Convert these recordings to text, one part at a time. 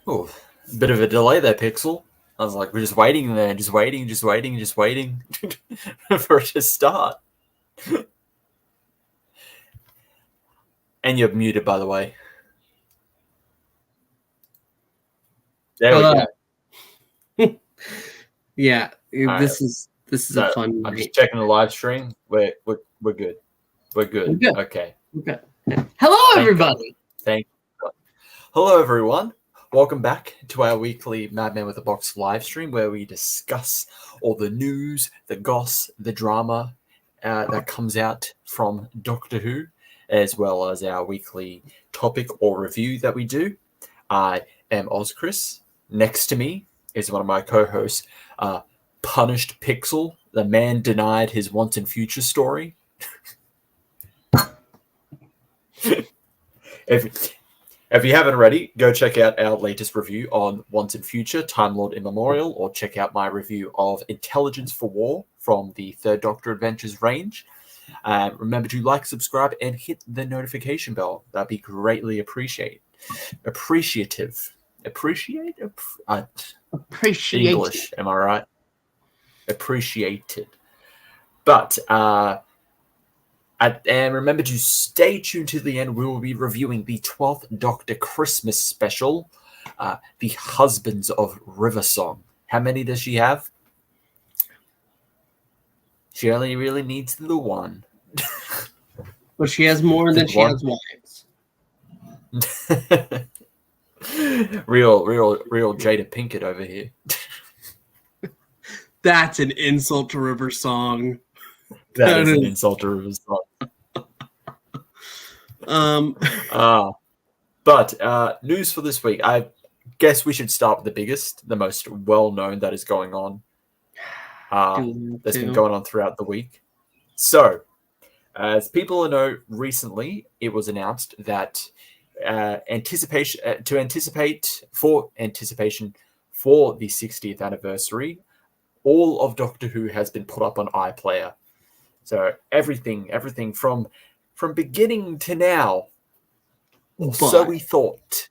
Oh, bit of a delay there, Pixel. I was like, we're just waiting there, just waiting for it to start. And you're muted, by the way. There we go. Yeah, this is so a fun I'm night. just checking the live stream. We're good. We're good. Okay. Okay. Hello, everybody. Thank you. Hello, everyone. Welcome back to our weekly Madman with a Box live stream, where we discuss all the news, the goss, the drama that comes out from Doctor Who, as well as our weekly topic or review that we do. I am OzChris. Next to me is one of my co-hosts, Punished Pixel, the man denied his once and future story. If you haven't already, go check out our latest review on Once and Future, Time Lord Immemorial, or check out my review of Intelligence for War from the Third Doctor Adventures range. Remember to like, subscribe, and hit the notification bell. That'd be greatly appreciative. English, am I right? Appreciated. But and remember to stay tuned to the end. We will be reviewing the 12th Doctor Christmas special, The Husbands of Riversong. How many does she have? She only really needs the one. But she has more than she has wives. real Jada Pinkett over here. That's an insult to Riversong. That is an insult to Riversong. But news for this week. I guess we should start with the biggest, the most well-known that is going on. That's been going on throughout the week. So, as people know, recently it was announced that anticipation for the 60th anniversary, all of Doctor Who has been put up on iPlayer. So everything from beginning to now, so we thought.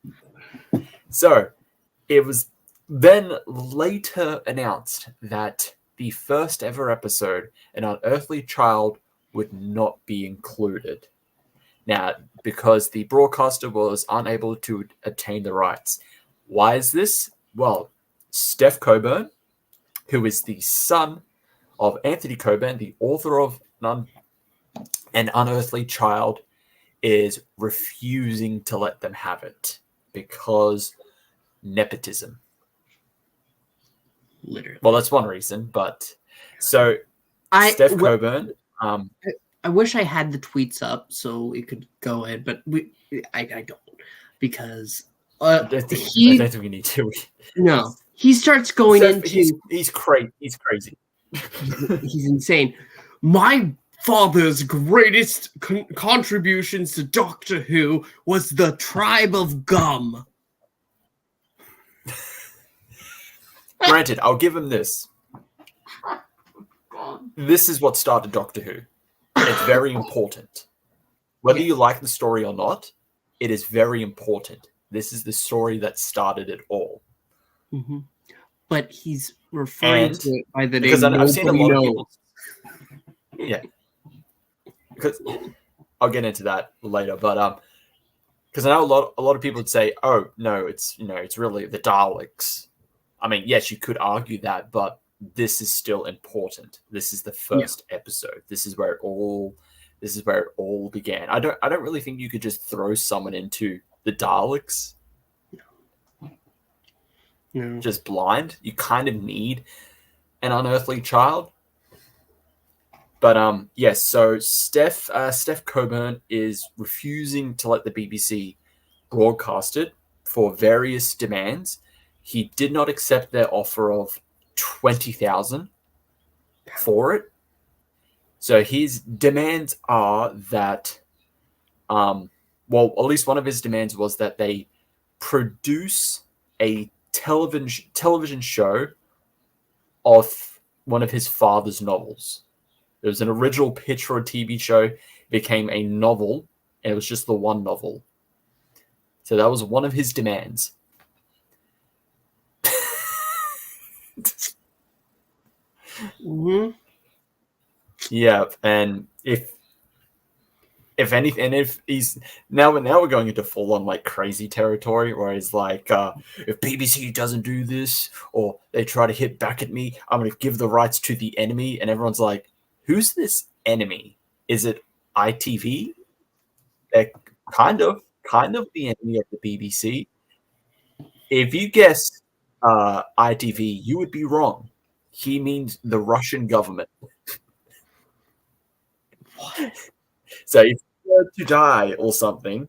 So it was then later announced that the first ever episode, An Unearthly Child, would not be included. Now, because the broadcaster was unable to obtain the rights. Why is this? Well, Steph Coburn, who is the son of Anthony Coburn, the author of An Unearthly Child, is refusing to let them have it because nepotism. Literally. Well, that's one reason, but so Steph Coburn. I wish I had the tweets up so it could go in, but I don't, because I don't think we need to. No, he starts going Steph, into he's crazy. He's crazy. He's insane. My father's greatest contributions to Doctor Who was the Tribe of Gum. Granted, I'll give him this. This is what started Doctor Who. It's very important. Whether you like the story or not, it is very important. This is the story that started it all. Mm-hmm. But he's referring to it by the name because I've seen a lot of knows. people. Yeah. Because I'll get into that later, but because I know a lot of people would say, "Oh no, it's really the Daleks." I mean, yes, you could argue that, but this is still important. This is the first episode. This is where it all began. I don't really think you could just throw someone into the Daleks. No. Just blind. You kind of need an unearthly child. But yes, so Steph Coburn is refusing to let the BBC broadcast it for various demands. He did not accept their offer of 20,000 for it. So his demands are that, well, at least one of his demands was that they produce a television show of one of his father's novels. It was an original pitch for a TV show. It became a novel, and it was just the one novel. So that was one of his demands. Mm-hmm. Yeah, and if anything, and if he's now we're going into full on like crazy territory where he's like, if BBC doesn't do this or they try to hit back at me, I'm going to give the rights to the enemy. And everyone's like, who's this enemy? Is it ITV? They're kind of the enemy of the BBC. If you guess ITV, you would be wrong. He means the Russian government. What? So if he were to die or something,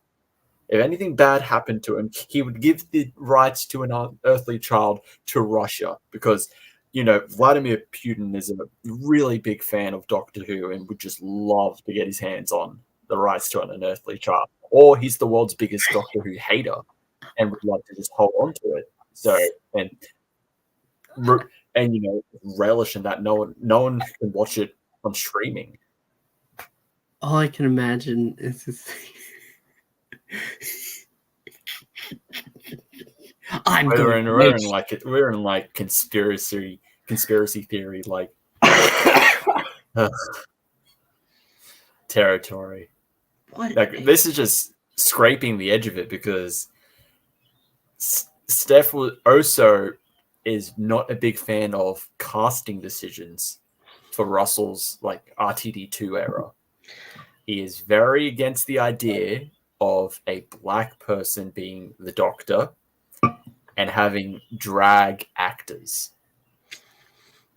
if anything bad happened to him, he would give the rights to an unearthly child to Russia because, you know, Vladimir Putin is a really big fan of Doctor Who and would just love to get his hands on the rights to an unearthly child. Or he's the world's biggest Doctor Who hater and would like to just hold on to it. So, and you know, relish in that no one can watch it on streaming. All I can imagine is this. We're in like conspiracy theory like territory. What? Like, this is just scraping the edge of it because Steph also is not a big fan of casting decisions for Russell's like RTD2 era. He is very against the idea of a black person being the Doctor and having drag actors.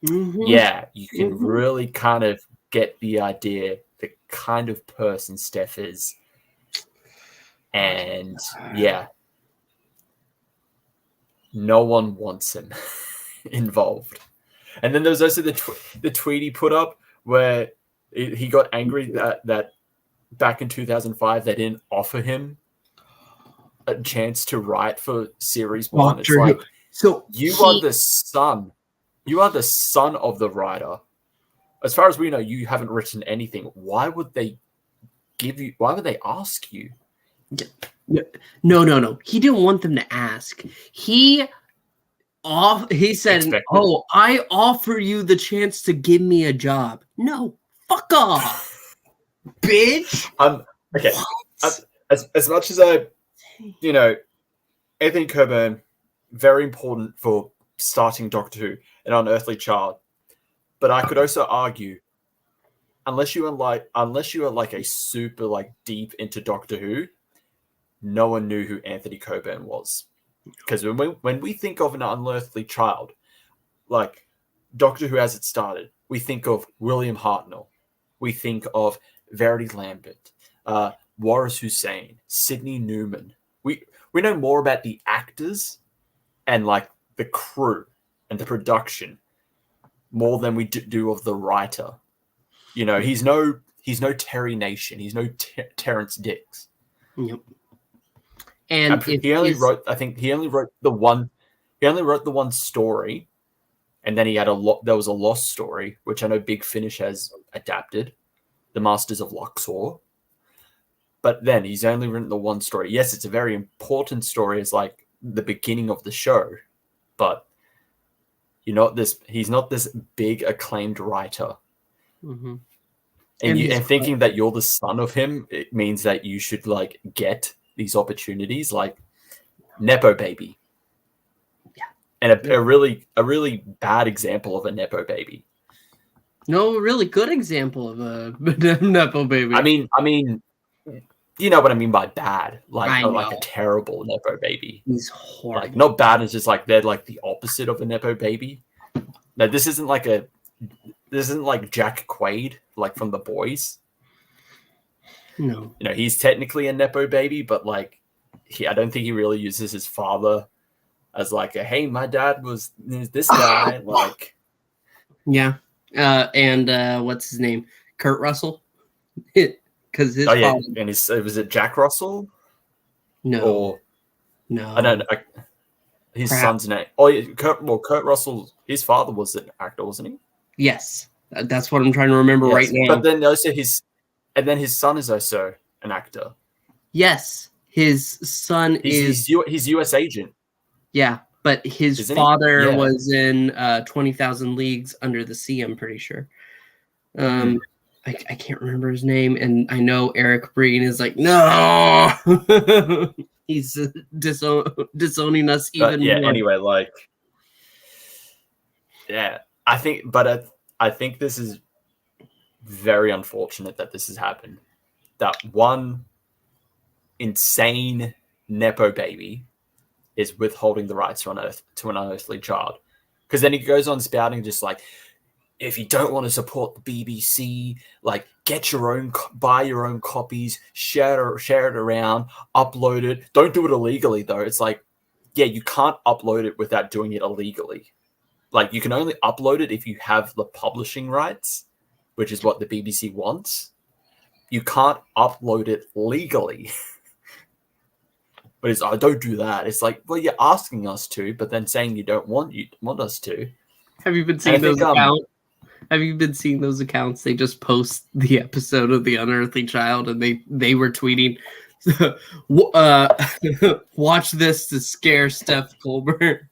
Mm-hmm. Yeah, you can really kind of get the idea, the kind of person Steph is. And yeah, no one wants him involved. And then there's also the tweet he put up where he got angry that back in 2005 they didn't offer him a chance to write for series 1. It's like, so you are the son of the writer. As far as we know, you haven't written anything. Why would they ask you? No. He didn't want them to ask. He said, "Oh, I offer you the chance to give me a job." No, fuck off, bitch. Okay. As much as Anthony Coburn, very important for starting Doctor Who, an Unearthly Child. But I could also argue, unless you are like a super like deep into Doctor Who, no one knew who Anthony Coburn was. Because when we think of an Unearthly Child, like Doctor Who as it started, we think of William Hartnell, we think of Verity Lambert, Waris Hussein, Sidney Newman. We know more about the actors and like the crew and the production more than we do of the writer. You know, he's no Terry Nation, he's no Terrence Dicks. Yep. And he only wrote the one story, and then he had there was a lost story, which I know Big Finish has adapted, The Masters of Luxor. But then he's only written the one story. Yes, it's a very important story. It's like the beginning of the show, but he's not this big acclaimed writer. Mm-hmm. And thinking that you're the son of him, it means that you should like get these opportunities, like Nepo baby. Yeah. And a really bad example of a Nepo baby. No, a really good example of a Nepo baby. I mean, you know what I mean by bad, like a terrible Nepo baby. He's horrible. Like not bad, it's just like they're like the opposite of a Nepo baby. Now this isn't like Jack Quaid, like from The Boys. No, he's technically a Nepo baby, but like I don't think he really uses his father as like a hey, my dad was this guy. Like, yeah, and what's his name? Kurt Russell. Because his father... and was it Jack Russell? No, I don't know. His son's name. Oh, yeah, Kurt Russell. His father was an actor, wasn't he? Yes, that's what I'm trying to remember right now. But then also his son is also an actor. Yes, his son he's US agent. Yeah, but his Isn't father was in 20,000 Leagues Under the Sea, I'm pretty sure. I can't remember his name, and I know Eric Breen is like, no! He's disowning us even more. Anyway, like, yeah, I think this is very unfortunate that this has happened. That one insane Nepo baby is withholding the rights to an Unearthly Child. Because then he goes on spouting just like, if you don't want to support the BBC, like buy your own copies, share it around, upload it. Don't do it illegally though. It's like, yeah, you can't upload it without doing it illegally. Like you can only upload it if you have the publishing rights, which is what the BBC wants. You can't upload it legally. But it's, don't do that. It's like, well, you're asking us to, but then saying you don't want us to. Have you been seeing those accounts? Have you been seeing those accounts? They just post the episode of The Unearthly Child, and they were tweeting, watch this to scare Steph Colbert.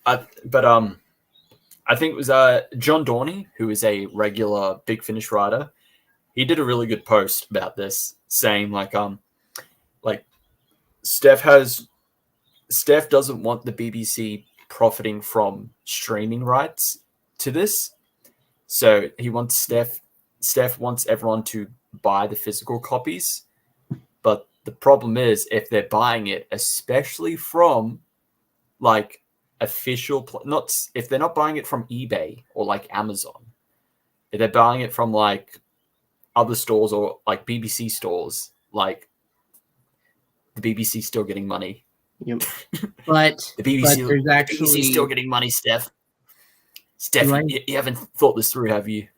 I think it was John Dorney, who is a regular Big Finish writer. He did a really good post about this, saying like Steph doesn't want the BBC profiting from streaming rights to this, so he wants Steph wants everyone to buy the physical copies. But the problem is, if they're buying it, especially from like official, if they're not buying it from eBay or like Amazon, if they're buying it from like other stores or like BBC stores, like the BBC still getting money. Yep. But the BBC, there's actually the BBC still getting money, Steph. You haven't thought this through, have you?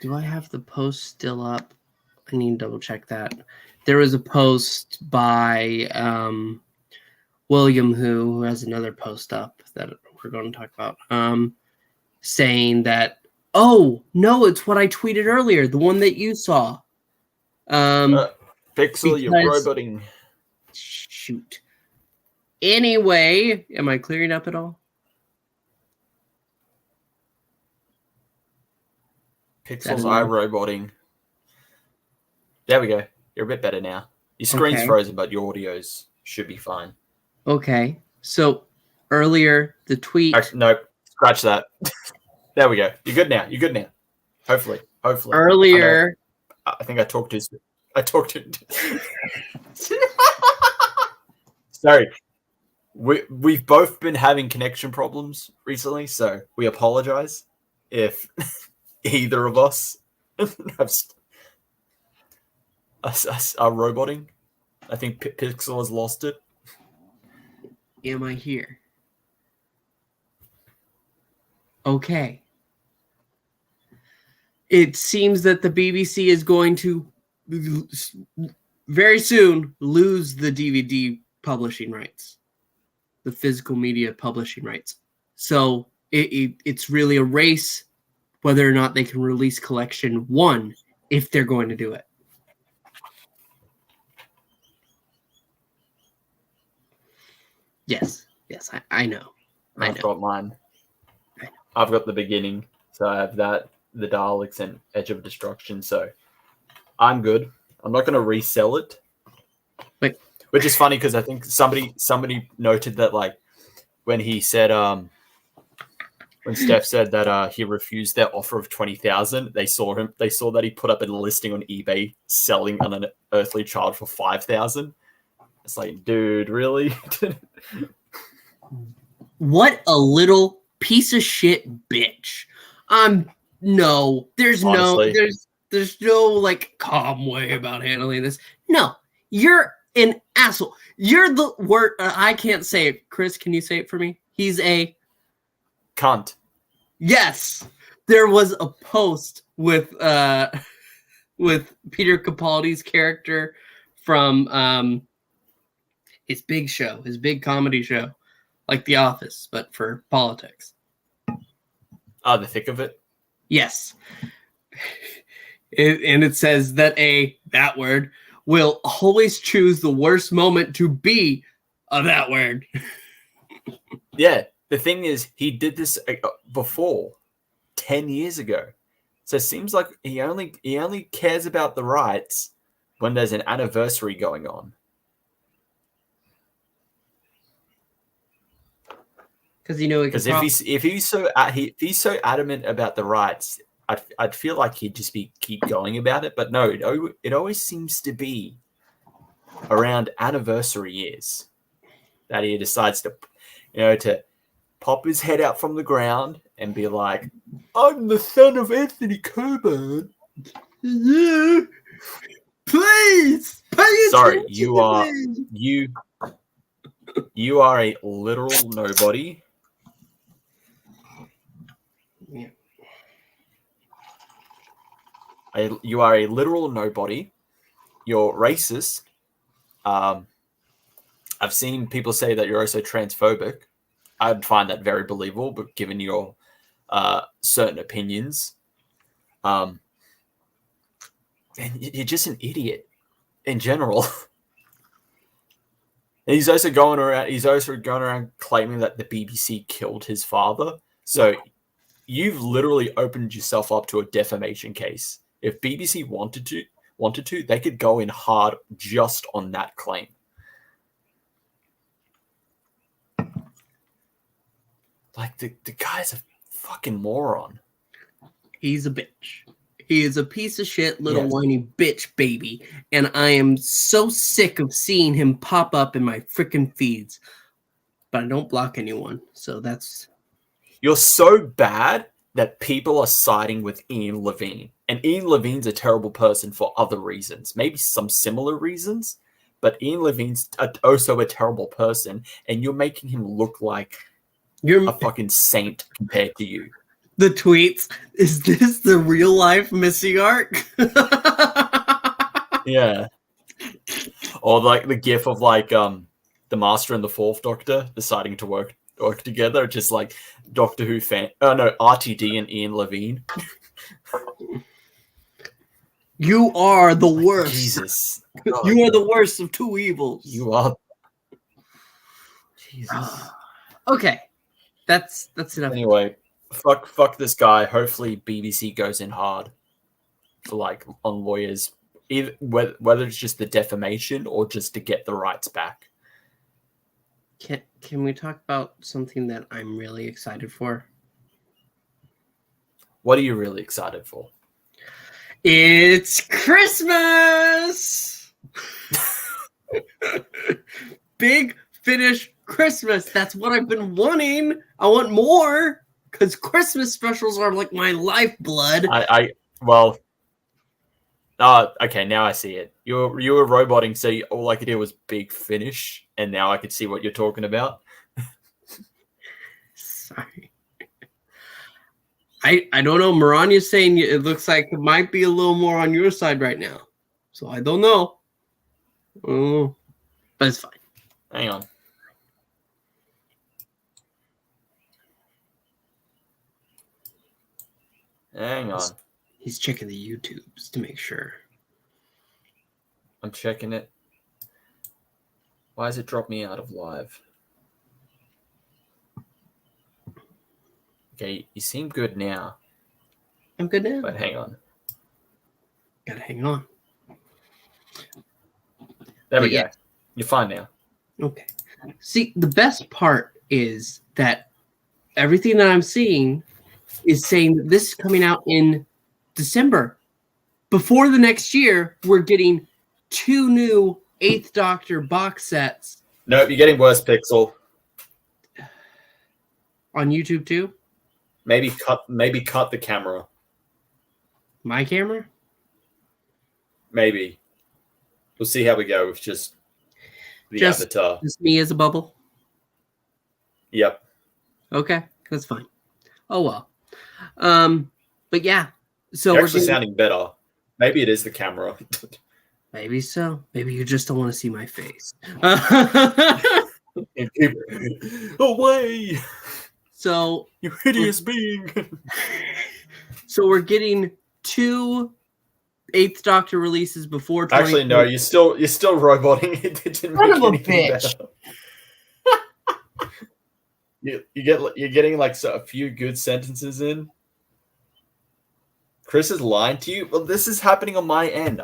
Do I have the post still up? I need to double check that. There was a post by William, who has another post up that we're going to talk about, saying that, oh, no, it's what I tweeted earlier, the one that you saw. Pixel, you're roboting. Shoot. Anyway, am I clearing up at all? Pixel's iRoboting. There we go. You're a bit better now. Your screen's frozen, but your audios should be fine. Okay. So earlier, the tweet. Actually, no, scratch that. There we go. You're good now. Hopefully. Earlier. I think I talked to. Sorry. We've both been having connection problems recently, so we apologize if either of us are roboting. I think Pixel has lost it. Am I here? Okay. It seems that the BBC is going to very soon lose the DVD publishing rights, the physical media publishing rights. So it's really a race whether or not they can release Collection 1 if they're going to do it. Yes, I know. I've got mine. I've got the beginning, so I have that, the Daleks, and Edge of Destruction. So I'm good. I'm not going to resell it, which is funny because I think somebody noted that like when he said when Steph said that he refused their offer of 20,000, they saw that he put up a listing on eBay selling an Unearthly Child for 5,000. It's like, dude, really? What a little piece of shit bitch. No, there's honestly, there's no like calm way about handling this. No, you're an asshole. You're the word. I can't say it. Chris, can you say it for me? He's a cunt. Yes, there was a post with Peter Capaldi's character from his big comedy show, like The Office, but for politics. The thick of it? Yes. And it says that that word will always choose the worst moment to be a that word. Yeah. The thing is, he did this before, 10 years ago. So it seems like he only cares about the rights when there's an anniversary going on. Because if he's so adamant about the rights, I'd feel like he'd just keep going about it. But no, it always seems to be around anniversary years that he decides to pop his head out from the ground and be like, "I'm the son of Anthony Coburn." Yeah. Please pay attention. Sorry, you are a literal nobody. Yeah. You are a literal nobody. You're racist. I've seen people say that you're also transphobic. I'd find that very believable, but given your certain opinions, and you're just an idiot in general. And he's also going around claiming that the BBC killed his father. So you've literally opened yourself up to a defamation case. If BBC wanted to, they could go in hard just on that claim. Like, the guy's a fucking moron. He's a bitch. He is a piece of shit, little whiny bitch baby. And I am so sick of seeing him pop up in my freaking feeds. But I don't block anyone, so that's... You're so bad that people are siding with Ian Levine. And Ian Levine's a terrible person for other reasons. Maybe some similar reasons. But Ian Levine's also a terrible person. And you're making him look like you're a fucking saint compared to you. The tweets, is this the real life Missy arc? Yeah. Or like the gif of like the Master and the Fourth Doctor deciding to work together, just like Doctor Who fan. Oh no, RTD and Ian Levine. You are the worst. Jesus. God, you are the worst of two evils. You are. Jesus. Okay. That's enough. Anyway, fuck this guy. Hopefully BBC goes in hard for like on lawyers, either whether it's just the defamation or just to get the rights back. Can we talk about something that I'm really excited for? What are you really excited for? It's Christmas! Big Finish Christmas. That's what I've been wanting. I want more because Christmas specials are like my lifeblood. Okay, now I see it. You were roboting, so all I could hear was Big Finish, and now I could see what you're talking about. Sorry. I don't know. Marania's saying it looks like it might be a little more on your side right now. So I don't know. But it's fine. Hang on. Hang on. He's checking the YouTubes to make sure. I'm checking it. Why does it drop me out of live? Okay, you seem good now. I'm good now. But hang on. Gotta hang on. There we go. You're fine now. Okay. See, the best part is that everything that I'm seeing is saying that this is coming out in December. Before the next year, we're getting 2 new 8th Doctor box sets. Nope, you're getting worse, Pixel. On YouTube too? Maybe cut the camera. My camera? Maybe. We'll see how we go with just the avatar. Just me as a bubble? Yep. Okay, that's fine. Oh well. But yeah. So you're actually sounding better. Maybe it is the camera. Maybe so. Maybe you just don't want to see my face. Away. So you hideous being. So we're getting 2 8th Doctor releases before. Actually, no. You're still roboting. It didn't make anything better. You're getting like a few good sentences in. Chris is lying to you. Well, this is happening on my end.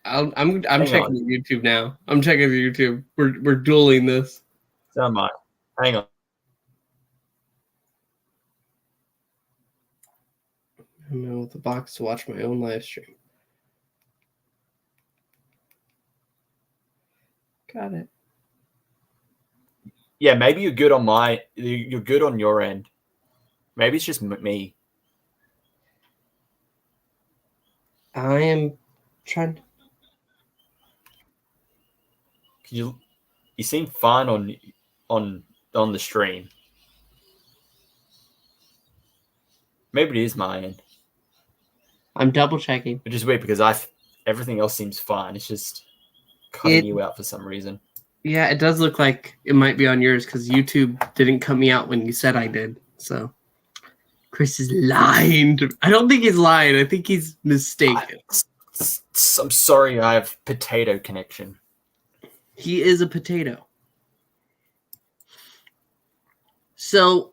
I'm checking YouTube now. I'm checking YouTube. We're dueling this. So am I. Hang on. I'm in with the box to watch my own live stream. Got it. Yeah, maybe you're good on you're good on your end. Maybe it's just me. I am trying. You seem fine on the stream. Maybe it is my end. I'm double checking. Which is weird because everything else seems fine. It's just cutting you out for some reason. Yeah, it does look like it might be on yours because YouTube didn't cut me out when you said I did. So Chris is lying. I don't think he's lying. I think he's mistaken. I'm sorry, I have potato connection. He is a potato. So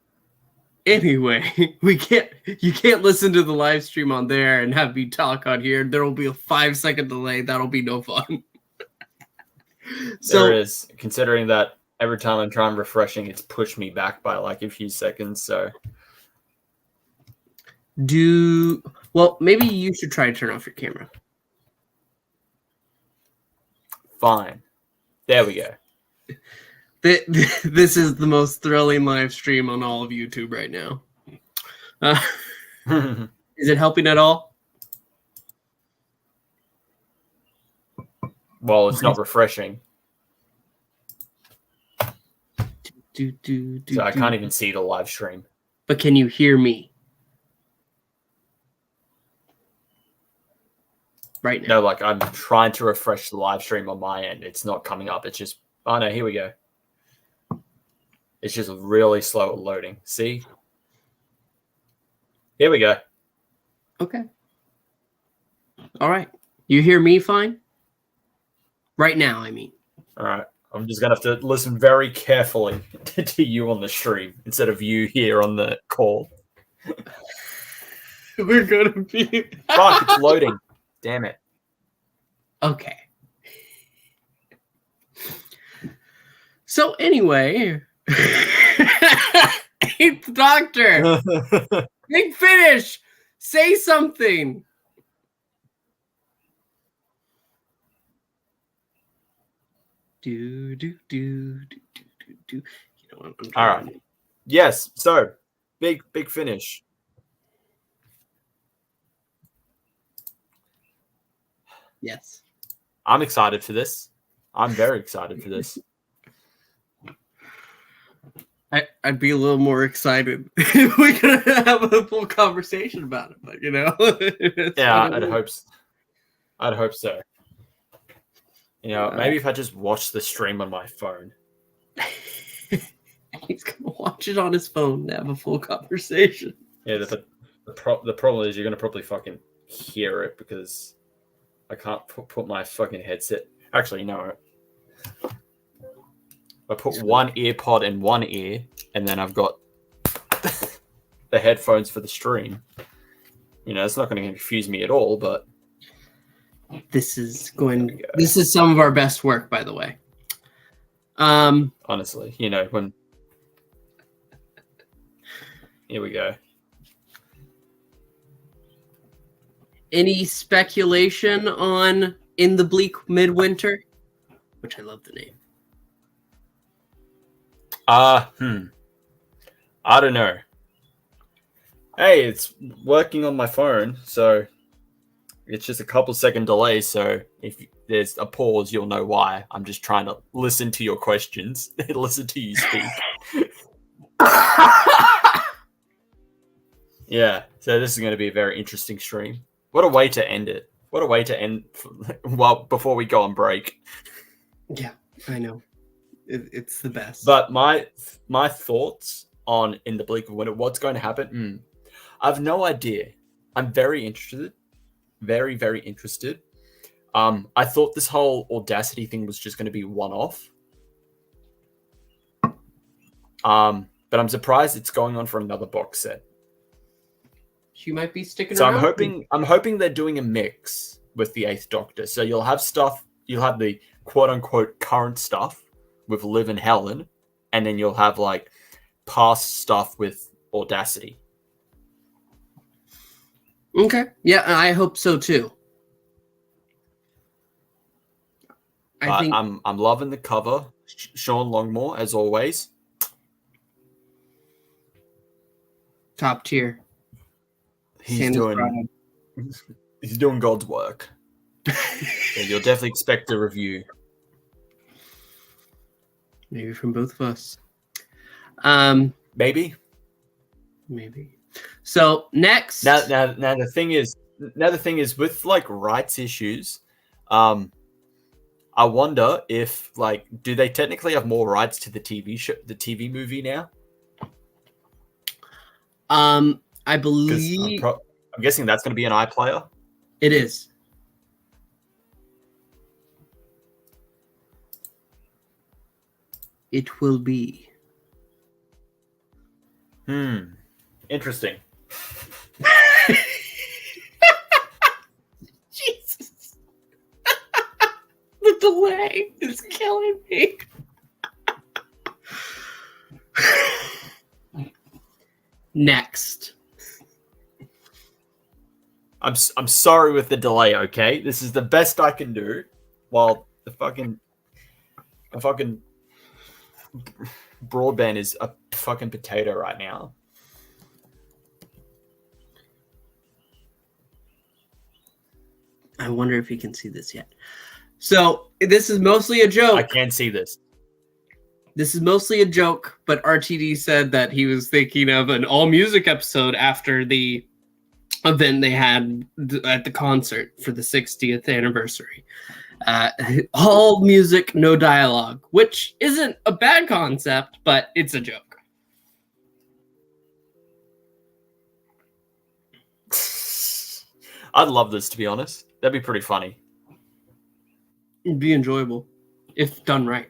anyway, you can't listen to the live stream on there and have me talk on here. There will be a 5-second delay. That'll be no fun. There is, considering that every time I'm trying refreshing, it's pushed me back by like a few seconds. So maybe you should try to turn off your camera. Fine. There we go. This is the most thrilling live stream on all of YouTube right now. Is it helping at all? Well, it's not refreshing. So I can't even see the live stream. But can you hear me? Right now. No, like I'm trying to refresh the live stream on my end. It's not coming up. It's just, oh no, here we go. It's just really slow at loading. See? Here we go. Okay. All right. You hear me fine? Right now, I mean. All right. I'm just going to have to listen very carefully to you on the stream instead of you here on the call. We're going to be... Fuck, it's loading. Damn it. Okay. So anyway... 8th Doctor! Big Finish! Say something! You know what? All right. Yes. So, big finish. Yes. I'm excited for this. I'm very excited for this. I'd be a little more excited if we could have a full conversation about it, but you know. Yeah, I'd hope so. You know, maybe if I just watch the stream on my phone. He's gonna watch it on his phone to have a full conversation. Yeah, the problem is you're gonna probably fucking hear it because I can't put my fucking headset. Actually, no. I put one ear pod in one ear, and then I've got the headphones for the stream. You know, it's not going to confuse me at all, but this is some of our best work, by the way. Honestly, you know, when here we go. Any speculation on In the Bleak Midwinter? Which I love the name. I don't know. Hey, it's working on my phone, so it's just a couple second delay. So if there's a pause, you'll know why. I'm just trying to listen to your questions, listen to you speak. Yeah, so this is going to be a very interesting stream. What a way to end it. What a way to end, well, before we go on break. Yeah, I know. It's the best. But my thoughts on In the Blink of Winter, what's going to happen? I have no idea. I'm very interested. Very, very interested. I thought this whole Audacity thing was just going to be one-off. But I'm surprised it's going on for another box set. She might be sticking so around. I'm hoping they're doing a mix with the Eighth Doctor. So you'll have the quote-unquote current stuff with Liv and Helen, and then you'll have like past stuff with Audacity. Okay. Yeah, I hope so too. I'm loving the cover. Sean Longmore, as always. Top tier. He's doing God's work. So you'll definitely expect a review. Maybe from both of us. Maybe. So next, now the thing is with like rights issues, I wonder if like do they technically have more rights to the TV show, the TV movie now? I believe I'm guessing that's going to be an iPlayer. It is. It will be. Interesting. Jesus. The delay is killing me. Next. I'm sorry with the delay, okay? This is the best I can do while the fucking broadband is a fucking potato right now. I wonder if you can see this yet. So this is mostly a joke. I can't see this. This is mostly a joke, but RTD said that he was thinking of an all-music episode after the event they had at the concert for the 60th anniversary. All music, no dialogue, which isn't a bad concept, but it's a joke. I'd love this, to be honest. That'd be pretty funny. It'd be enjoyable if done right.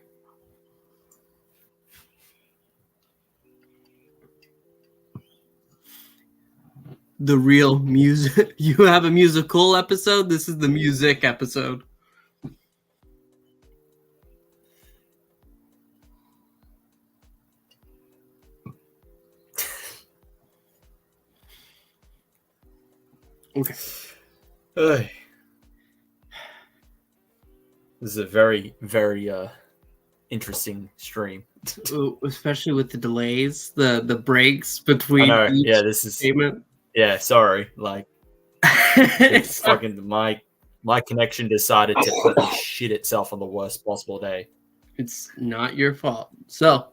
The real music. You have a musical episode. This is the music episode. Okay. This is a very, very interesting stream. Especially with the delays, the breaks between each this is statement. Yeah, sorry. Like, it's fucking my connection decided to fucking shit itself on the worst possible day. It's not your fault. So,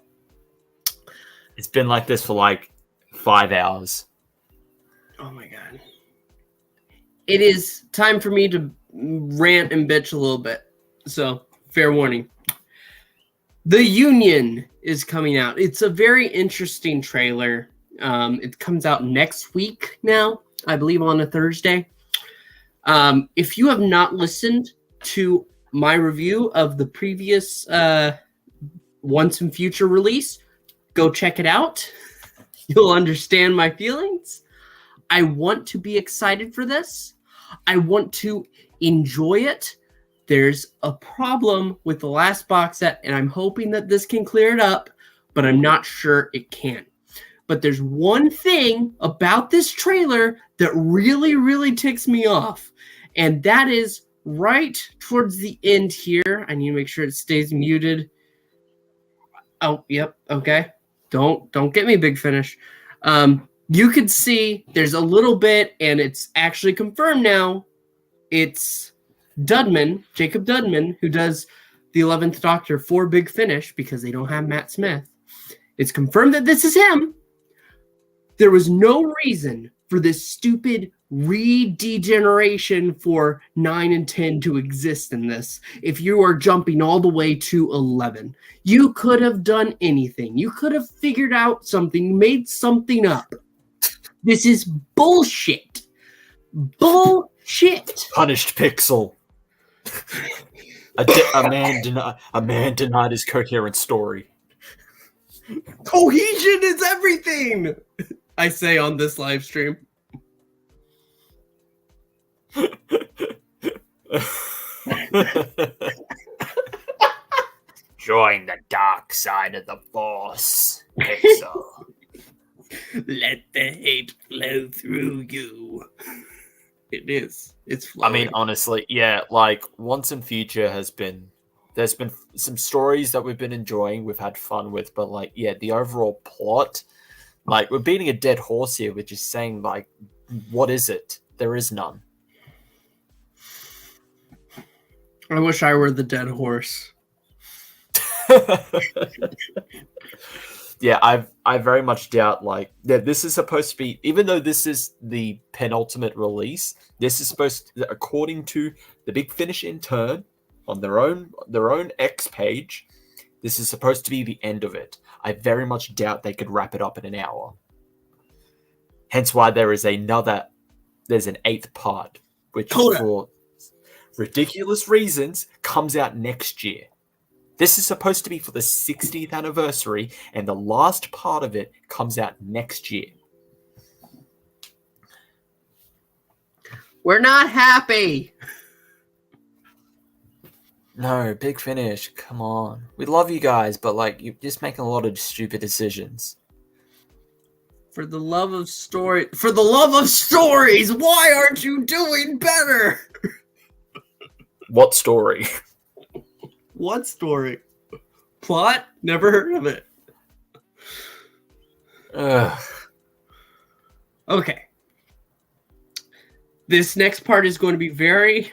it's been like this for like 5 hours. Oh my god. It is time for me to rant and bitch a little bit. So, fair warning. The Union is coming out. It's a very interesting trailer. It comes out next week now, I believe on a Thursday. If you have not listened to my review of the previous Once and Future release, go check it out. You'll understand my feelings. I want to be excited for this. I want to enjoy it. There's a problem with the last box set, and I'm hoping that this can clear it up, but I'm not sure it can. But there's one thing about this trailer that really, really ticks me off. And that is right towards the end here. I need to make sure it stays muted. Oh, yep. Okay. Don't get me, Big Finish. You could see there's a little bit, and it's actually confirmed now. It's Dudman, Jacob Dudman, who does the 11th Doctor for Big Finish because they don't have Matt Smith. It's confirmed that this is him. There was no reason for this stupid redegeneration for 9 and 10 to exist in this. If you are jumping all the way to 11, you could have done anything. You could have figured out something, made something up. This is bullshit. Bullshit. Punished pixel. A man denied his coherent story. Cohesion is everything, I say on this live stream. Join the dark side of the Force, Pixel. Let the hate flow through you. It is. It's flowing. I mean, honestly, yeah, like Once and Future there's been some stories that we've been enjoying, we've had fun with, but like, yeah, the overall plot, like, we're beating a dead horse here. We're just saying, like, what is it? There is none. I wish I were the dead horse. Yeah, I very much doubt, like, that this is supposed to be, even though this is the penultimate release, this is supposed to, according to the Big Finish intern on their own X page, this is supposed to be the end of it. I very much doubt they could wrap it up in an hour. Hence why there's an 8th part, which for ridiculous reasons comes out next year. This is supposed to be for the 60th anniversary, and the last part of it comes out next year. We're not happy. No, Big Finish, come on. We love you guys, but like, you're just making a lot of stupid decisions. For the love of stories, why aren't you doing better? What story? What story? Plot? Never heard of it. Okay. This next part is going to be very,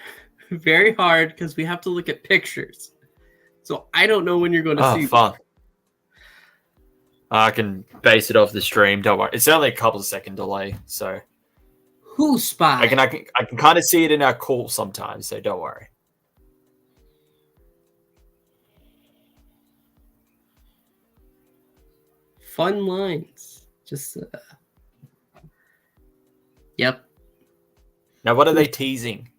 very hard because we have to look at pictures. So I don't know when you're going to see. Fun. I can base it off the stream. Don't worry. It's only a couple of second delay, so. Who's spy? I can kind of see it in our call sometimes, so don't worry. Fun lines. Just, yep. Now, what are they teasing?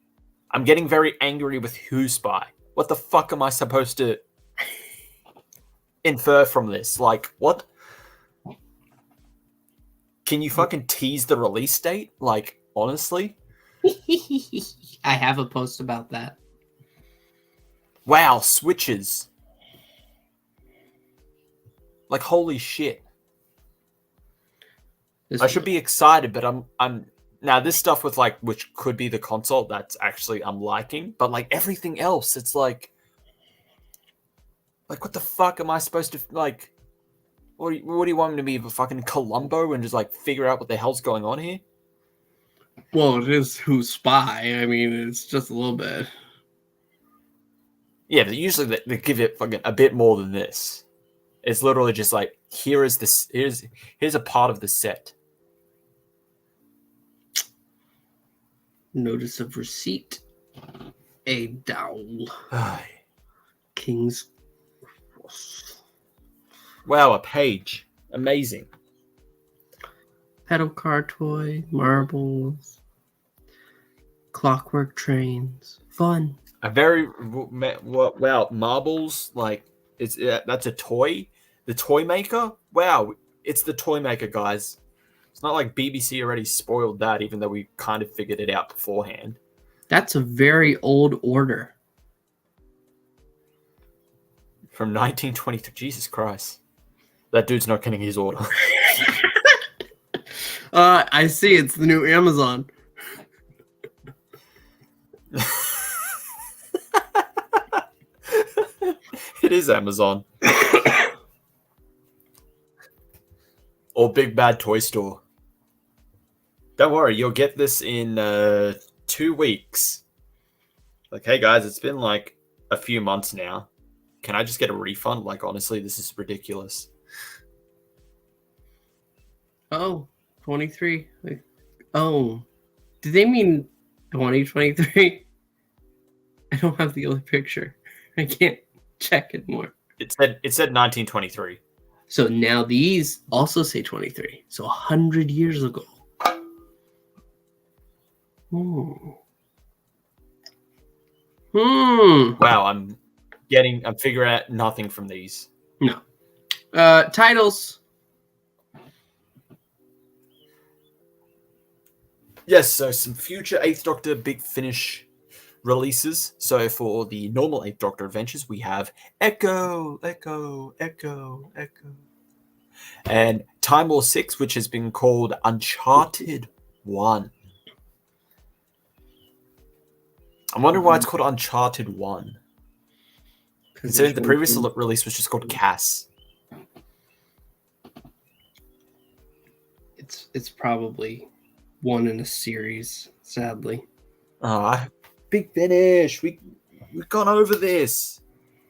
I'm getting very angry with Who Spy. What the fuck am I supposed to infer from this? Like, what? Can you fucking tease the release date? Like, honestly? I have a post about that. Wow, switches. Like, holy shit. I should be excited, but I'm now this stuff with like, which could be the console, that's actually I'm liking, but like everything else, it's like what the fuck am I supposed to like? What do you want me to be, a fucking Columbo and just like figure out what the hell's going on here? Well, it is Who Spy. I mean, it's just a little bit. Yeah, but usually they give it fucking a bit more than this. It's literally just like, here's a part of the set. Notice of receipt. A dowel. King's Cross. Wow, a page. Amazing. Pedal car toy, marbles, clockwork trains. Fun. A very wow, marbles, like that's a toy. The toy maker? Wow, it's the toy maker, guys. It's not like BBC already spoiled that, even though we kind of figured it out beforehand. That's a very old order. From 1922. Jesus Christ. That dude's not getting his order. I see. It's the new Amazon. It is Amazon. Or Big Bad Toy Store. Don't worry, you'll get this in 2 weeks. Like, hey guys, it's been like a few months now. Can I just get a refund? Like, honestly, this is ridiculous. Oh, 23. Oh. Did they mean 2023? I don't have the other picture. I can't check it more. It said 1923. So now these also say 23. So 100 years ago. Wow, I'm figuring out nothing from these. No. Titles. Yes, so some future 8th Doctor Big Finish releases. So for the normal 8th Doctor adventures, we have Echo, Echo, Echo, Echo. And Time War 6, which has been called Uncharted 1. I'm wondering why it's called Uncharted 1. Considering the previous release was just called Cass. It's probably one in a series, sadly. Big Finish. We've gone over this.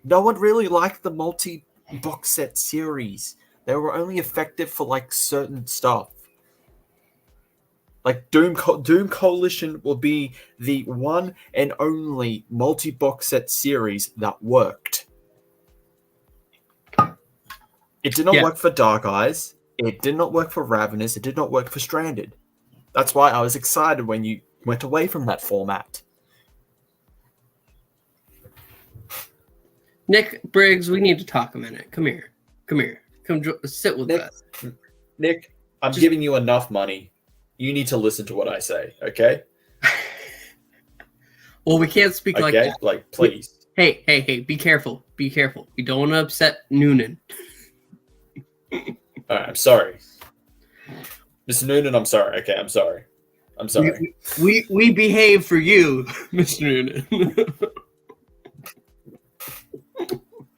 No one really liked the multi-box set series. They were only effective for like certain stuff. Like Doom Coalition will be the one and only multi-box set series that worked. It did not work for Dark Eyes. It did not work for Ravenous. It did not work for Stranded. That's why I was excited when you went away from that format. Nick Briggs, we need to talk a minute. Come here. Come sit with us. Nick, I'm giving you enough money. You need to listen to what I say, okay? Well, we can't speak like that. Like, please. Hey, be careful. Be careful. We don't want to upset Noonan. All right, I'm sorry. Mr. Noonan, I'm sorry. Okay, I'm sorry. I'm sorry. We behave for you, Mr. Noonan.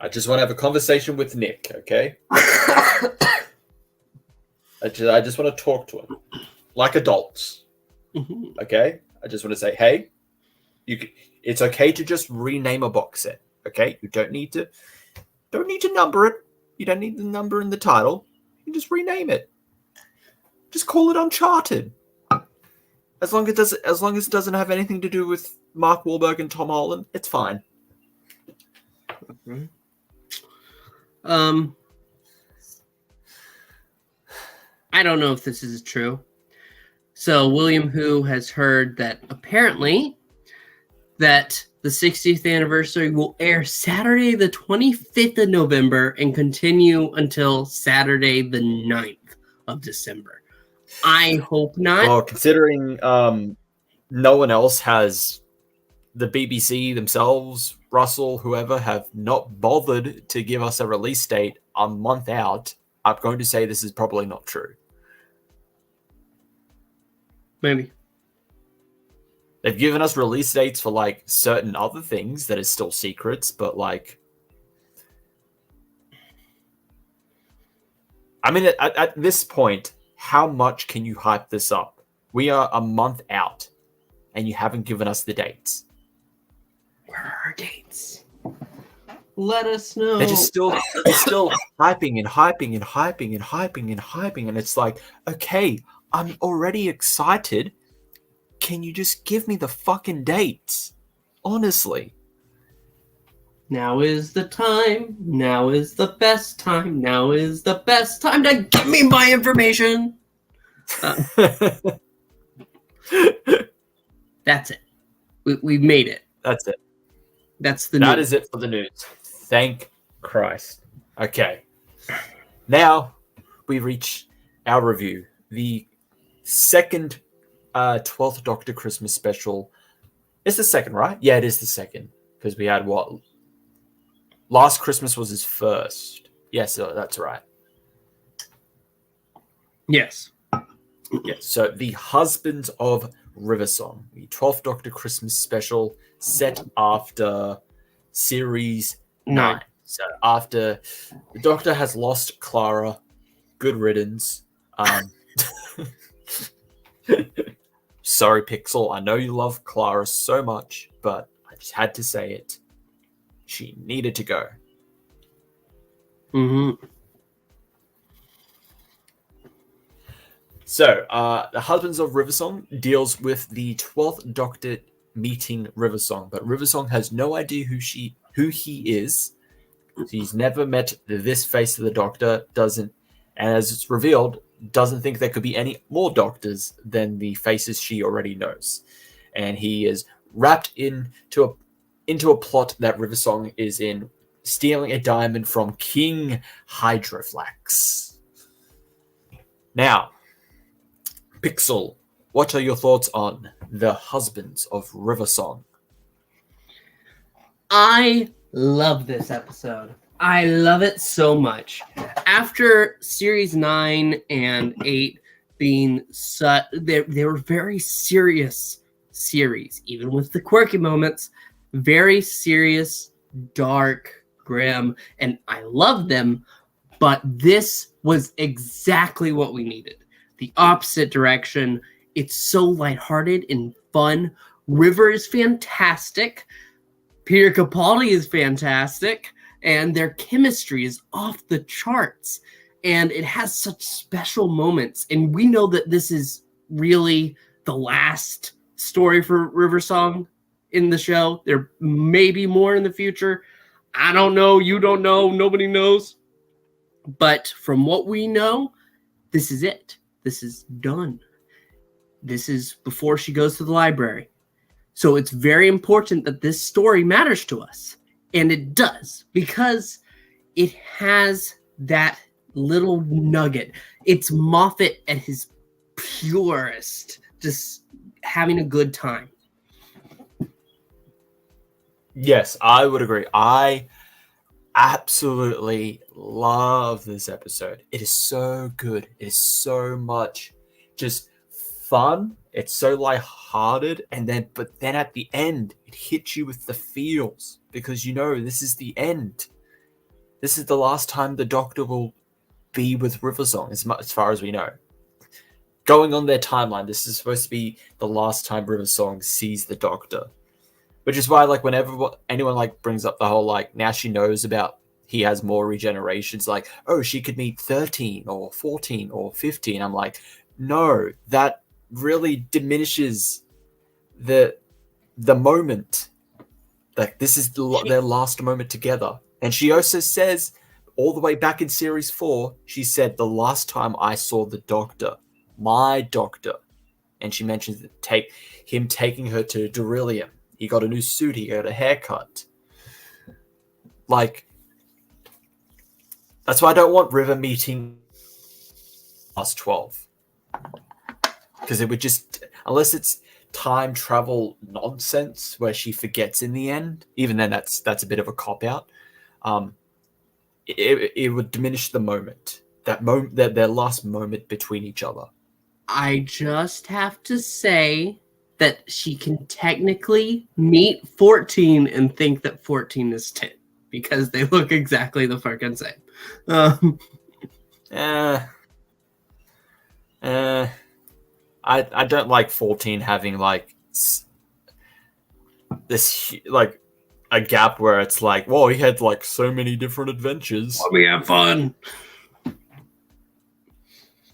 I just want to have a conversation with Nick, okay? I just want to talk to him like adults, okay? I just want to say, hey, it's okay to just rename a box set, okay? You don't need to number it. You don't need the number in the title. You just rename it. Just call it Uncharted. As long as it doesn't have anything to do with Mark Wahlberg and Tom Holland, it's fine. I don't know if this is true. So William Hu has heard that apparently that the 60th anniversary will air Saturday the 25th of November and continue until Saturday the 9th of December. I hope not. Well, considering no one else has, the BBC themselves, Russell, whoever, have not bothered to give us a release date a month out, I'm going to say this is probably not true. Maybe. They've given us release dates for like certain other things that is still secrets, but like, I mean, at this point, how much can you hype this up? We are a month out, and you haven't given us the dates. Where are our dates? Let us know. They're still hyping and hyping and hyping and hyping and hyping, and it's like, okay, I'm already excited. Can you just give me the fucking dates? Honestly. Now is the time. Now is the best time. Now is the best time to give me my information. That's it. We made it. That's it. That's the news. That is it for the news. Thank Christ. Okay. Now we reach our review. The second 12th Doctor Christmas special. It's the second, right? Yeah, it is the second. Because we had what? Last Christmas was his first. Yes, that's right. Yes. Yes. So the Husbands of Riversong, the 12th Doctor Christmas special set after series 9. So after the Doctor has lost Clara, good riddance. Sorry, Pixel. I know you love Clara so much, but I just had to say it. She needed to go. Mm-hmm. So, the Husbands of Riversong deals with the 12th Doctor meeting Riversong, but Riversong has no idea who he is. He's never met this face of the Doctor, and as it's revealed, doesn't think there could be any more Doctors than the faces she already knows. And he is wrapped into a plot that Riversong is in, stealing a diamond from King Hydroflax. Now, Pixel, what are your thoughts on the Husbands of Riversong? I love this episode. I love it so much. After series 9 and 8 being they were very serious series, even with the quirky moments, very serious, dark, grim, and I loved them, but this was exactly what we needed. The opposite direction. It's so lighthearted and fun. River is fantastic. Peter Capaldi is fantastic. And their chemistry is off the charts. And it has such special moments. And we know that this is really the last story for Riversong in the show. There may be more in the future. I don't know. You don't know. Nobody knows. But from what we know, this is it. This is done. This is before she goes to the library. So it's very important that this story matters to us. And it does, because it has that little nugget. It's Moffat at his purest, just having a good time. Yes, I would agree. I absolutely love this episode. It is so good. It is so much just fun. It's so lighthearted, but then at the end, it hits you with the feels, because you know this is the end. This is the last time the Doctor will be with Riversong, as far as we know. Going on their timeline, this is supposed to be the last time Riversong sees the Doctor. Which is why, like, whenever anyone, like, brings up the whole, like, now she knows about he has more regenerations, like, oh, she could meet 13 or 14 or 15. I'm like, no, that really diminishes the moment. Like, this is their last moment together. And she also says, all the way back in series 4, she said, the last time I saw the Doctor, my Doctor, and she mentions him taking her to Beryllium. He got a new suit. He got a haircut. Like, that's why I don't want River meeting us 12. Because it would just, unless it's time travel nonsense where she forgets in the end, even then that's a bit of a cop-out. It would diminish the moment. Their last moment between each other. I just have to say that she can technically meet 14 and think that 14 is 10 because they look exactly the fucking same. I don't like 14 having like this like a gap where it's like, whoa, he had like so many different adventures. Let me have fun.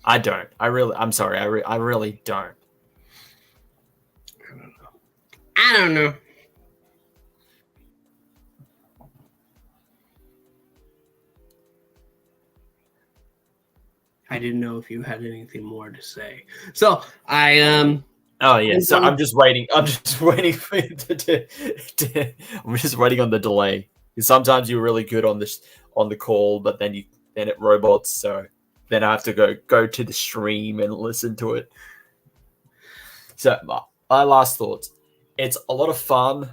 I don't. I'm sorry. I really don't. I don't know. I didn't know if you had anything more to say. So Oh yeah. So I'm just waiting. I'm just waiting for you to I'm just waiting on the delay. Because sometimes you're really good on the call, but then it robots. So then I have to go to the stream and listen to it. So my last thoughts. It's a lot of fun.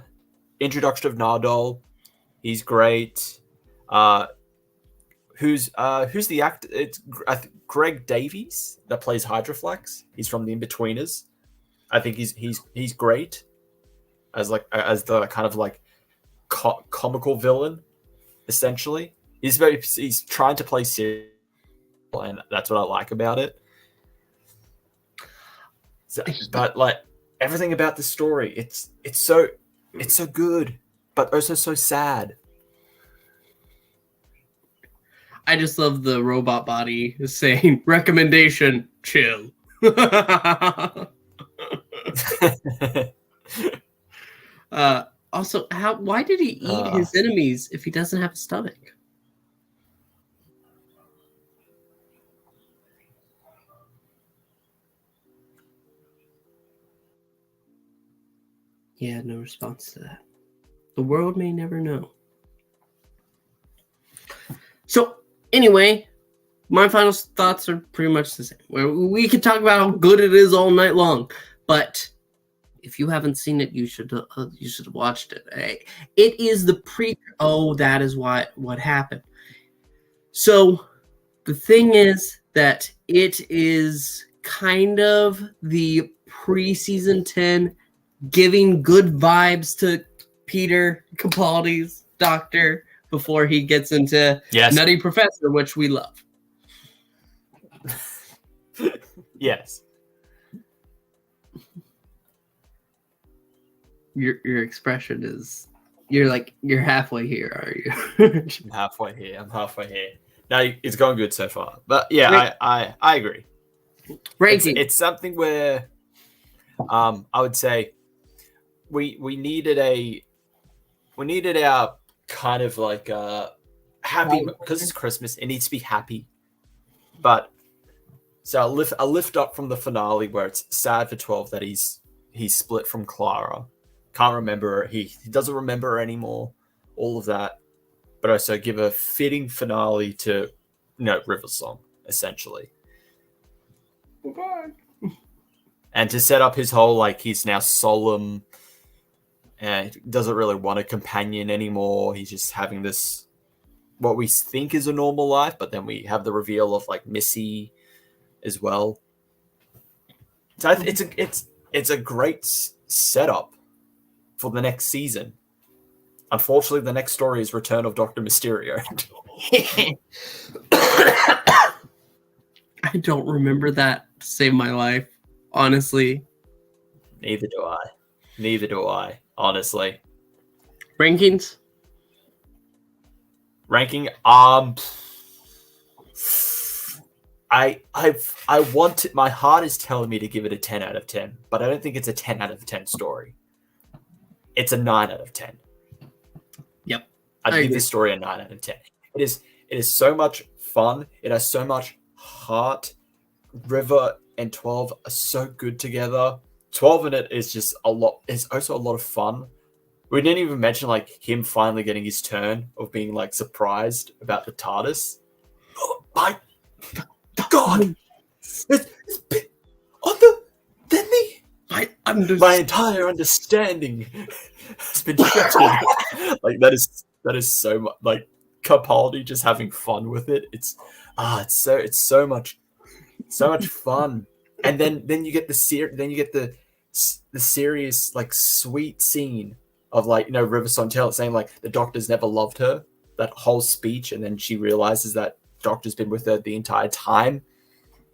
Introduction of Nardole. He's great. Who's the actor? It's Greg Davies that plays Hydroflax. He's from the Inbetweeners. I think he's great as the kind of like comical villain, essentially. He's trying to play serious, and that's what I like about it. So, but like everything about the story, it's so good, but also so sad. I just love the robot body saying recommendation, chill. Also, why did he eat his enemies if he doesn't have a stomach? Yeah, no response to that. The world may never know. So, anyway, my final thoughts are pretty much the same. We could talk about how good it is all night long, but if you haven't seen it, you should have watched it. It is the Oh, that is what happened. So, the thing is that it is kind of the pre-season 10 giving good vibes to Peter Capaldi's Doctor before he gets into Nutty Professor, which we love. Yes. Your expression is you're halfway here, are you? I'm halfway here. No, it's going good so far. But yeah, I agree. Ranking. It's something where I would say we needed our kind of like happy, because it's Christmas, it needs to be happy. But so I lift up from the finale where it's sad for 12 that he's split from Clara. Can't remember her. He doesn't remember her anymore. All of that. But also give a fitting finale to River Song, essentially. Goodbye. And to set up his whole, like, he's now solemn and doesn't really want a companion anymore. He's just having this, what we think is a normal life, but then we have the reveal of, like, Missy as well. So it's a great setup for the next season. Unfortunately, the next story is Return of Dr. Mysterio. I don't remember that to save my life, honestly. Neither do I, honestly. Rankings? Ranking, I want it, my heart is telling me to give it a 10 out of 10, but I don't think it's a 10 out of 10 story. It's a 9 out of 10. Yep. I'd give this story a 9 out of 10. It is so much fun. It has so much heart. River and 12 are so good together. 12 in it is just a lot. It's also a lot of fun. We didn't even mention like him finally getting his turn of being like surprised about the TARDIS. Oh, my God! It's been on my entire understanding has been shattered. Like that is so much like Capaldi just having fun with it. It's so much fun. And then you get the serious like sweet scene of like River Song saying like the Doctor's never loved her, that whole speech, and then she realizes that Doctor's been with her the entire time.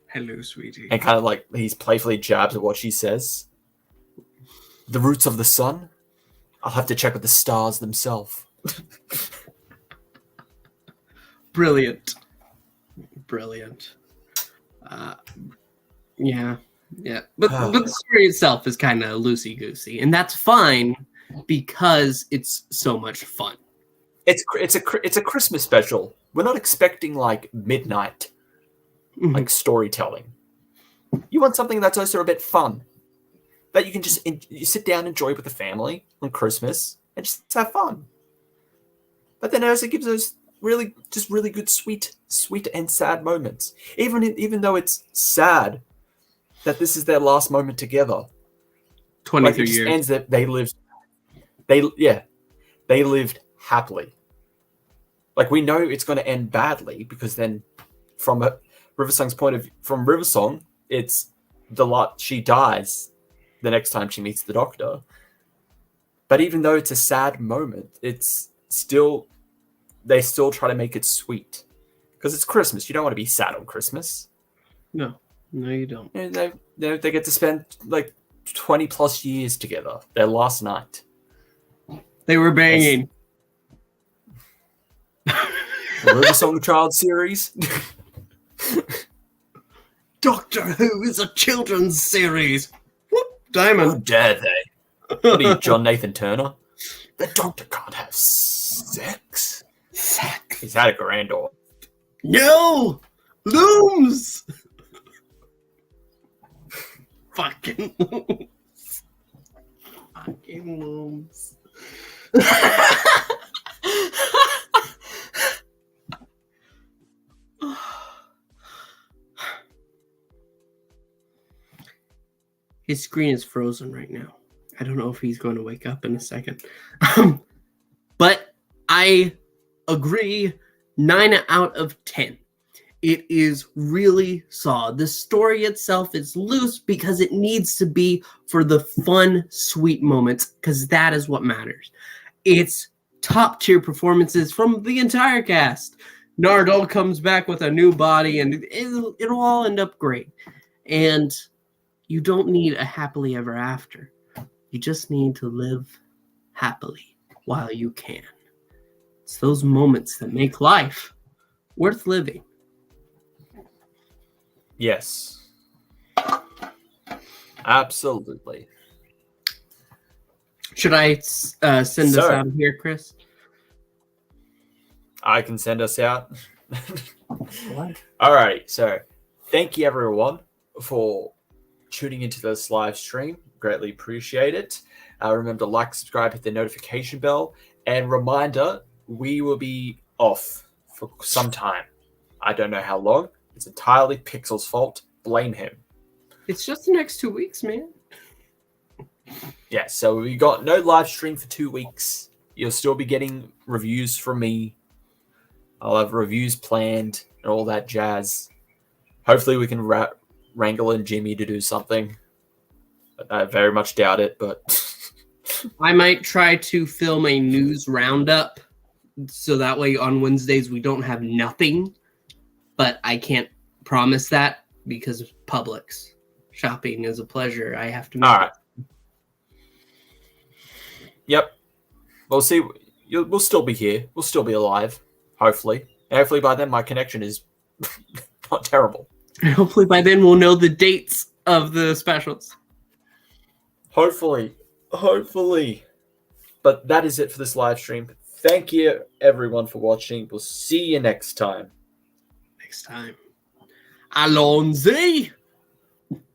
Hello, sweetie. And kind of like he's playfully jabs at what she says. The roots of the sun? I'll have to check with the stars themselves. Brilliant. Yeah. But the story itself is kind of loosey-goosey, and that's fine because it's so much fun. It's a Christmas special. We're not expecting like midnight like storytelling. You want something that's also a bit fun, that you can just you sit down and enjoy with the family on Christmas and just have fun. But then it also gives those really good sweet and sad moments. Even though it's sad that this is their last moment together. 23 years. Ends that they lived happily. Like we know it's going to end badly because then from Riversong's point of view, from Riversong, it's she dies the next time she meets the Doctor. But even though it's a sad moment, it's still they still try to make it sweet because it's Christmas. You don't want to be sad on Christmas. No, you don't. And they get to spend like 20 plus years together. Their last night. They were banging. The Riversong Child series. Doctor Who is a children's series. Whoop, Diamond. How dare they? What are you, John Nathan Turner? The Doctor can't have sex. Sex. He's had a granddaughter. No! Looms! Fucking looms. Fucking looms. His screen is frozen right now. I don't know if he's going to wake up in a second. But I agree, 9 out of 10. It is really solid. The story itself is loose because it needs to be for the fun, sweet moments, because that is what matters. It's top-tier performances from the entire cast. Nardole comes back with a new body, and it'll all end up great. And you don't need a happily ever after. You just need to live happily while you can. It's those moments that make life worth living. Yes. Absolutely. Should I send us out of here, Chris? I can send us out. What? All right. So thank you, everyone, for tuning into this live stream. Greatly appreciate it. Remember to like, subscribe, hit the notification bell, and reminder, we will be off for some time. I don't know how long. It's entirely Pixel's fault. Blame him. It's just the next 2 weeks, man. Yeah, so we got no live stream for 2 weeks. You'll still be getting reviews from me. I'll have reviews planned and all that jazz. Hopefully we can wrangle in Jimmy to do something. I very much doubt it, but... I might try to film a news roundup, so that way on Wednesdays we don't have nothing. But I can't promise that because of Publix. Shopping is a pleasure. I have to make it. Yep. We'll see. We'll still be here. We'll still be alive. Hopefully. And hopefully by then my connection is not terrible. And hopefully by then we'll know the dates of the specials. Hopefully. But that is it for this live stream. Thank you, everyone, for watching. We'll see you next time. Next time. Allons-y!